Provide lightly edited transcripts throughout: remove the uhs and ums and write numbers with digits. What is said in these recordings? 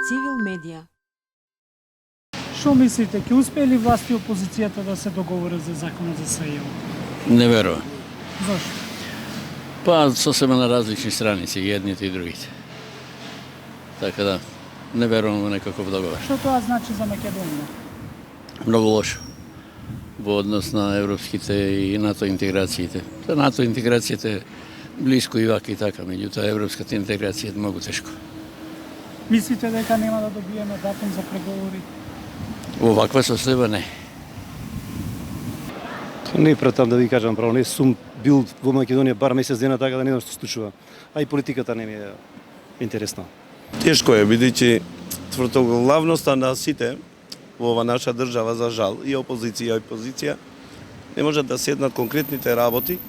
Цивил медија. Што мислите, ќе успее ли власти и опозицијата да се договорат за законот за СЈО? Не верувам. Зошто? Па сосема на различни страници, и едните и другите. Така да, не верувам во некаков договор. Што тоа значи за Македонија? Многу лошо во однос на европските и НАТО интеграциите. За НАТО интеграцијата е блиско и вака и така, меѓутоа европската интеграција е многу тешко. Мислите дека нема да добиеме датум за преговори? Во ваква состојба не. Не пратам да ви кажам право, не сум бил во Македонија бар месец дена, така да не знам што случува. А и политиката не ми е интересна. Тешко е, бидејќи твртоглавноста на сите во ова наша држава, за жал, и опозиција и позиција, не можат да седнат конкретните работи,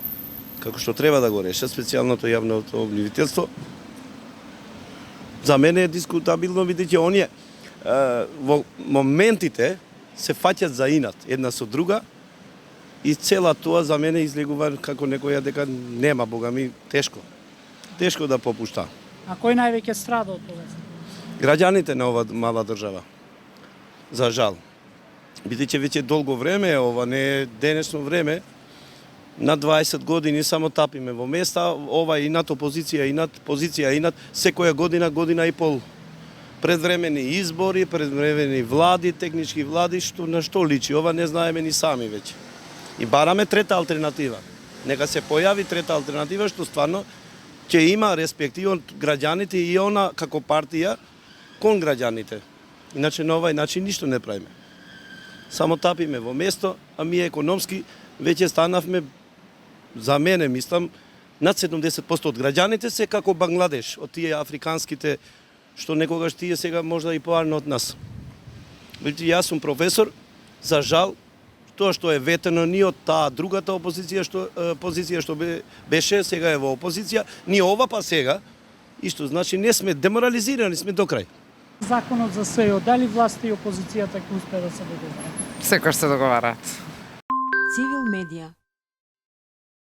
како што треба да го реше, специјалното јавното обвинителство. За мене е дискутабилно, бидејќи оние во моментите се фаќат за инат една со друга и цела тоа за мене излегува како некоја дека нема, бога ми, тешко. Тешко да попушта. А кој највеќе страда од тоа? Граѓаните на ова мала држава. За жал. Бидејќи веќе долго време, ова не е денешно време, на 20 години само тапиме во места, ова и над опозиција, и над позиција, и над секоја година, година и пол. Предвремени избори, предвремени влади, технички влади, што на што личи, ова не знаеме ни сами веќе. И бараме трета алтернатива. Нека се појави трета алтернатива, што стварно ќе има респектив од граѓаните и она како партија кон граѓаните. Иначе на овај начин ништо не правиме. Само тапиме во место, а ми економски веќе станавме, за мене мислам, над 70% од граѓаните се како Бангладеш, од тие африканските, што некогаш тие сега можда и поарно од нас. Видите, јас сум професор, за жал, тоа што е ветено ни од таа другата позиција што беше, сега е во опозиција, ни ова па сега, и што значи не сме деморализирани, сме до крај. Законот за СЈО, дали власти и опозицијата ќе успее да се договорат? Секој се договараат. Цивил медија.